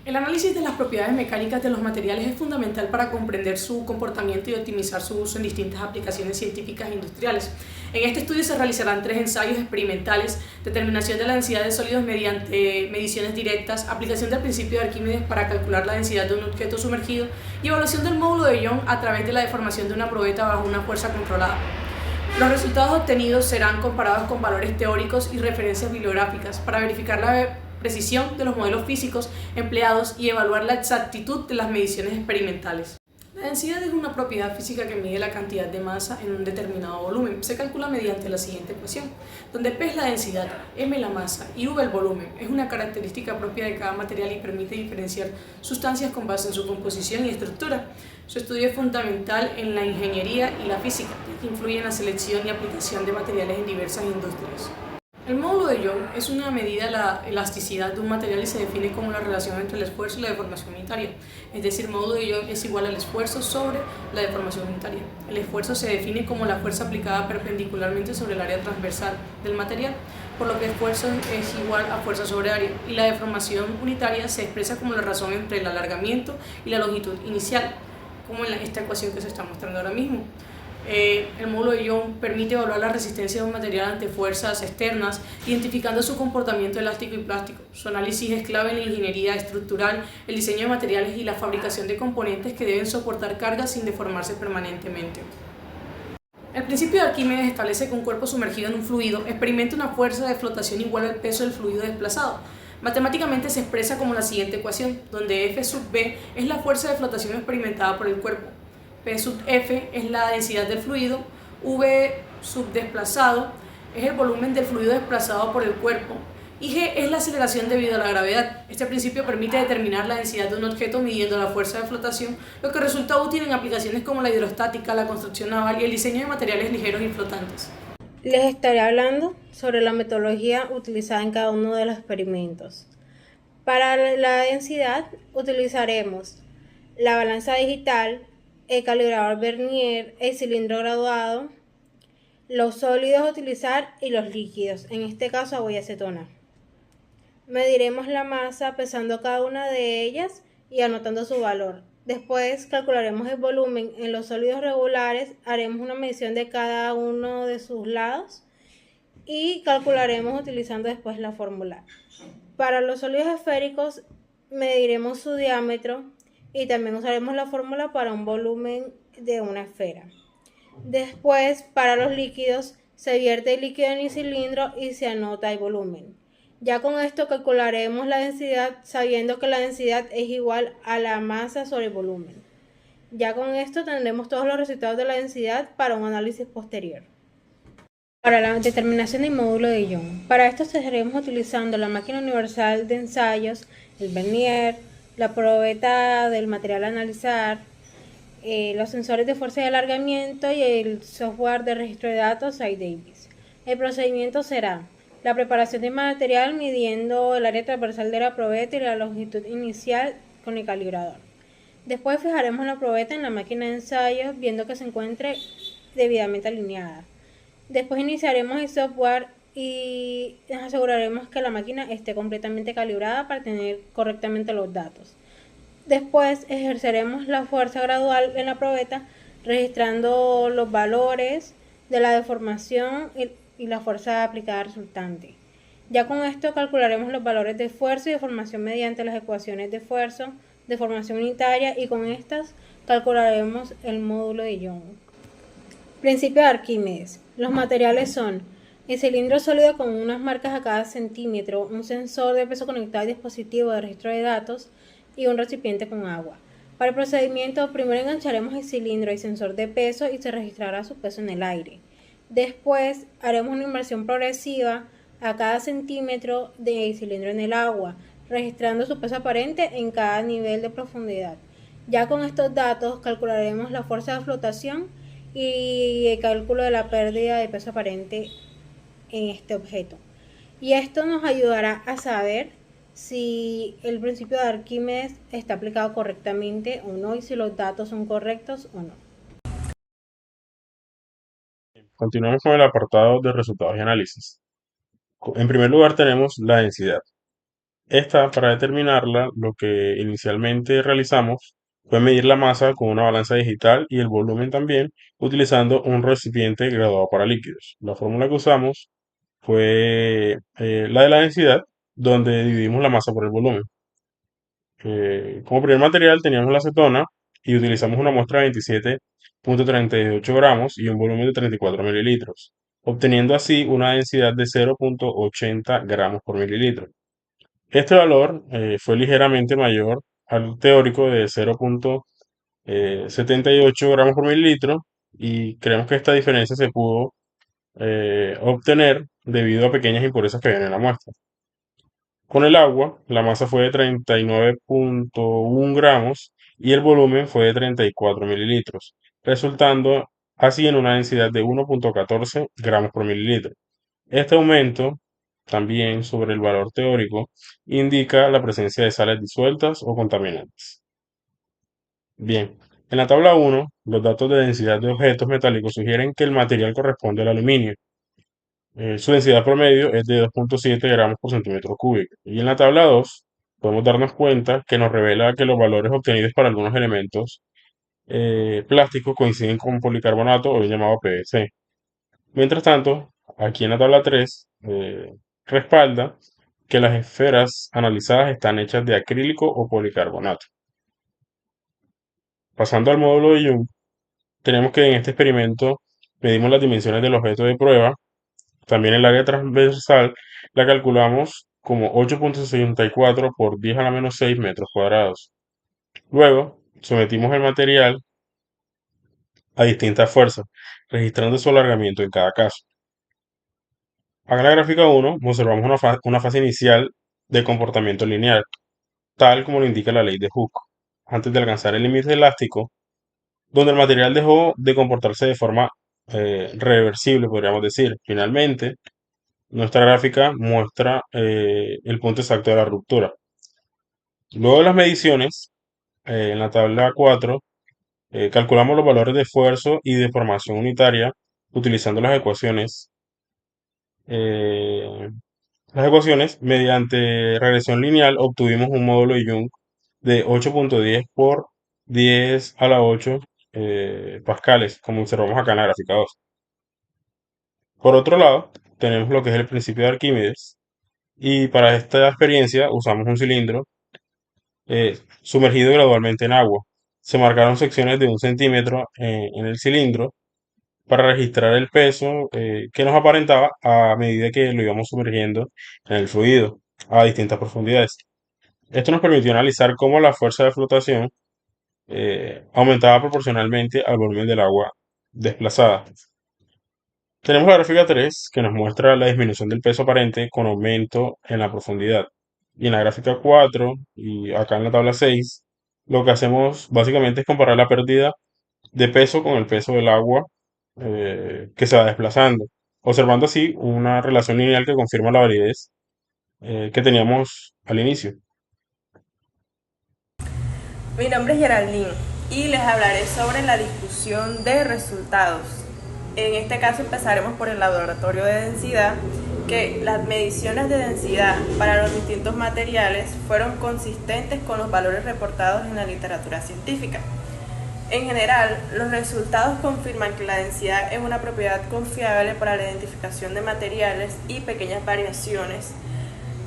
El análisis de las propiedades mecánicas de los materiales es fundamental para comprender su comportamiento y optimizar su uso en distintas aplicaciones científicas e industriales. En este estudio se realizarán 3 ensayos experimentales: determinación de la densidad de sólidos mediante mediciones directas, aplicación del principio de Arquímedes para calcular la densidad de un objeto sumergido y evaluación del módulo de Young a través de la deformación de una probeta bajo una fuerza controlada. Los resultados obtenidos serán comparados con valores teóricos y referencias bibliográficas para verificar la precisión de los modelos físicos empleados y evaluar la exactitud de las mediciones experimentales. La densidad es una propiedad física que mide la cantidad de masa en un determinado volumen. Se calcula mediante la siguiente ecuación, donde P es la densidad, M la masa y V el volumen. Es una característica propia de cada material y permite diferenciar sustancias con base en su composición y estructura. Su estudio es fundamental en la ingeniería y la física, que influye en la selección y aplicación de materiales en diversas industrias. El módulo de Young es una medida de la elasticidad de un material y se define como la relación entre el esfuerzo y la deformación unitaria. Es decir, el módulo de Young es igual al esfuerzo sobre la deformación unitaria. El esfuerzo se define como la fuerza aplicada perpendicularmente sobre el área transversal del material, por lo que esfuerzo es igual a fuerza sobre área, y la deformación unitaria se expresa como la razón entre el alargamiento y la longitud inicial, como en esta ecuación que se está mostrando ahora mismo. El módulo de Young permite evaluar la resistencia de un material ante fuerzas externas, identificando su comportamiento elástico y plástico. Su análisis es clave en la ingeniería estructural, el diseño de materiales y la fabricación de componentes que deben soportar cargas sin deformarse permanentemente. El principio de Arquímedes establece que un cuerpo sumergido en un fluido experimenta una fuerza de flotación igual al peso del fluido desplazado. Matemáticamente se expresa como la siguiente ecuación, donde F sub B es la fuerza de flotación experimentada por el cuerpo, P sub F es la densidad del fluido, V sub desplazado es el volumen del fluido desplazado por el cuerpo y G es la aceleración debido a la gravedad. Este principio permite determinar la densidad de un objeto midiendo la fuerza de flotación, lo que resulta útil en aplicaciones como la hidrostática, la construcción naval y el diseño de materiales ligeros y flotantes. Les estaré hablando sobre la metodología utilizada en cada uno de los experimentos. Para la densidad utilizaremos la balanza digital, el calibrador Vernier, el cilindro graduado, los sólidos a utilizar y los líquidos, en este caso agua y acetona. Mediremos la masa pesando cada una de ellas y anotando su valor. Después calcularemos el volumen. En los sólidos regulares haremos una medición de cada uno de sus lados y calcularemos utilizando después la fórmula. Para los sólidos esféricos mediremos su diámetro y también usaremos la fórmula para un volumen de una esfera. Después, para los líquidos, se vierte el líquido en el cilindro y se anota el volumen. Ya con esto calcularemos la densidad sabiendo que la densidad es igual a la masa sobre el volumen. Ya con esto tendremos todos los resultados de la densidad para un análisis posterior. Para la determinación del módulo de Young. Para esto estaremos utilizando la máquina universal de ensayos, el Vernier, la probeta del material a analizar, los sensores de fuerza y alargamiento y el software de registro de datos iDavis. El procedimiento será la preparación del material midiendo el área transversal de la probeta y la longitud inicial con el calibrador. Después fijaremos la probeta en la máquina de ensayos viendo que se encuentre debidamente alineada. Después iniciaremos el software y nos aseguraremos que la máquina esté completamente calibrada para tener correctamente los datos. Después ejerceremos la fuerza gradual en la probeta, registrando los valores de la deformación y la fuerza aplicada resultante. Ya con esto calcularemos los valores de esfuerzo y deformación mediante las ecuaciones de esfuerzo, deformación unitaria, y con estas calcularemos el módulo de Young. Principio de Arquímedes. Los materiales son el cilindro sólido con unas marcas a cada centímetro, un sensor de peso conectado al dispositivo de registro de datos y un recipiente con agua. Para el procedimiento, primero engancharemos el cilindro y sensor de peso y se registrará su peso en el aire. Después haremos una inmersión progresiva a cada centímetro del cilindro en el agua, registrando su peso aparente en cada nivel de profundidad. Ya con estos datos calcularemos la fuerza de flotación y el cálculo de la pérdida de peso aparente en este objeto. Y esto nos ayudará a saber si el principio de Arquímedes está aplicado correctamente o no y si los datos son correctos o no. Continuamos con el apartado de resultados y análisis. En primer lugar tenemos la densidad. Esta, para determinarla, lo que inicialmente realizamos fue medir la masa con una balanza digital y el volumen también, utilizando un recipiente graduado para líquidos. La fórmula que usamos fue la de la densidad, donde dividimos la masa por el volumen. Como primer material teníamos la acetona y utilizamos una muestra de 27,38 gramos y un volumen de 34 mililitros, obteniendo así una densidad de 0,80 gramos por mililitro. Este valor fue ligeramente mayor al teórico de 0,78 gramos por mililitro y creemos que esta diferencia se pudo obtener debido a pequeñas impurezas que había en la muestra. Con el agua, la masa fue de 39,1 gramos y el volumen fue de 34 mililitros, resultando así en una densidad de 1,14 gramos por mililitro. Este aumento, también sobre el valor teórico, indica la presencia de sales disueltas o contaminantes. Bien, en la tabla 1, los datos de densidad de objetos metálicos sugieren que el material corresponde al aluminio. Su densidad promedio es de 2,7 gramos por centímetro cúbico. Y en la tabla 2 podemos darnos cuenta que nos revela que los valores obtenidos para algunos elementos plásticos coinciden con policarbonato o bien llamado PVC. Mientras tanto, aquí en la tabla 3 respalda que las esferas analizadas están hechas de acrílico o policarbonato. Pasando al módulo de Young, tenemos que en este experimento medimos las dimensiones del objeto de prueba. También el área transversal la calculamos como 8,64 por 10 a la menos 6 metros cuadrados. Luego, sometimos el material a distintas fuerzas, registrando su alargamiento en cada caso. Acá en la gráfica 1 observamos una fase inicial de comportamiento lineal, tal como lo indica la ley de Hooke, antes de alcanzar el límite elástico, donde el material dejó de comportarse de forma reversible, podríamos decir. Finalmente, nuestra gráfica muestra el punto exacto de la ruptura. Luego de las mediciones, en la tabla 4, calculamos los valores de esfuerzo y deformación unitaria utilizando eh, las ecuaciones. Mediante regresión lineal obtuvimos un módulo de Young de 8,10 por 10 a la 8 pascales, como observamos acá en la gráfica 2. Por otro lado, tenemos lo que es el principio de Arquímedes, y para esta experiencia usamos un cilindro sumergido gradualmente en agua. Se marcaron secciones de 1 centímetro en el cilindro para registrar el peso que nos aparentaba a medida que lo íbamos sumergiendo en el fluido a distintas profundidades. Esto nos permitió analizar cómo la fuerza de flotación aumentaba proporcionalmente al volumen del agua desplazada. Tenemos la gráfica 3 que nos muestra la disminución del peso aparente con aumento en la profundidad. Y en la gráfica 4 y acá en la tabla 6, lo que hacemos básicamente es comparar la pérdida de peso con el peso del agua que se va desplazando, observando así una relación lineal que confirma la validez que teníamos al inicio. Mi nombre es Geraldine y les hablaré sobre la discusión de resultados. En este caso empezaremos por el laboratorio de densidad, que las mediciones de densidad para los distintos materiales fueron consistentes con los valores reportados en la literatura científica. En general, los resultados confirman que la densidad es una propiedad confiable para la identificación de materiales y pequeñas variaciones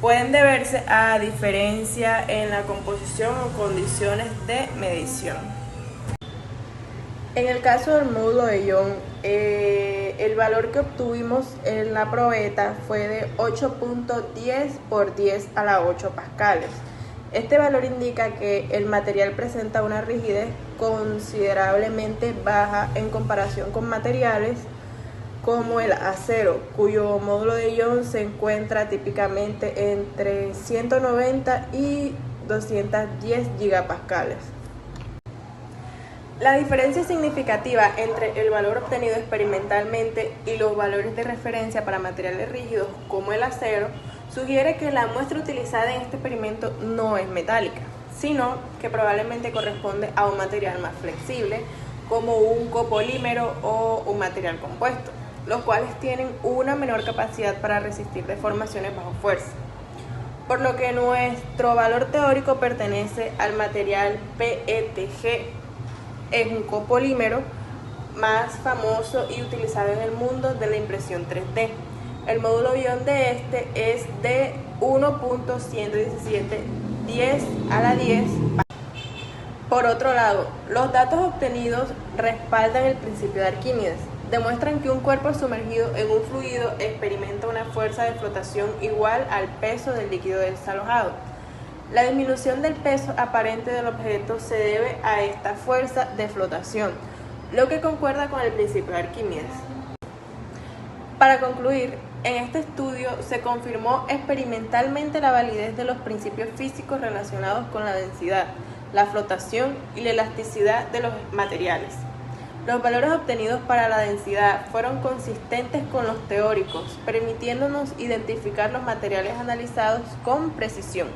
pueden deberse a diferencia en la composición o condiciones de medición. En el caso del módulo de Young, el valor que obtuvimos en la probeta fue de 8,10 por 10 a la 8 pascales. Este valor indica que el material presenta una rigidez considerablemente baja en comparación con materiales como el acero, cuyo módulo de Young se encuentra típicamente entre 190 y 210 gigapascales. La diferencia significativa entre el valor obtenido experimentalmente y los valores de referencia para materiales rígidos como el acero sugiere que la muestra utilizada en este experimento no es metálica, sino que probablemente corresponde a un material más flexible como un copolímero o un material compuesto, los cuales tienen una menor capacidad para resistir deformaciones bajo fuerza. por lo que nuestro valor teórico pertenece al material PETG. Es un copolímero más famoso y utilizado en el mundo de la impresión 3D. El módulo ion de este es de 1.11710⁻10. Por otro lado, los datos obtenidos respaldan el principio de Arquímedes. Demuestran que un cuerpo sumergido en un fluido experimenta una fuerza de flotación igual al peso del líquido desalojado. La disminución del peso aparente del objeto se debe a esta fuerza de flotación, lo que concuerda con el principio de Arquímedes. Para concluir, en este estudio se confirmó experimentalmente la validez de los principios físicos relacionados con la densidad, la flotación y la elasticidad de los materiales. Los valores obtenidos para la densidad fueron consistentes con los teóricos, permitiéndonos identificar los materiales analizados con precisión.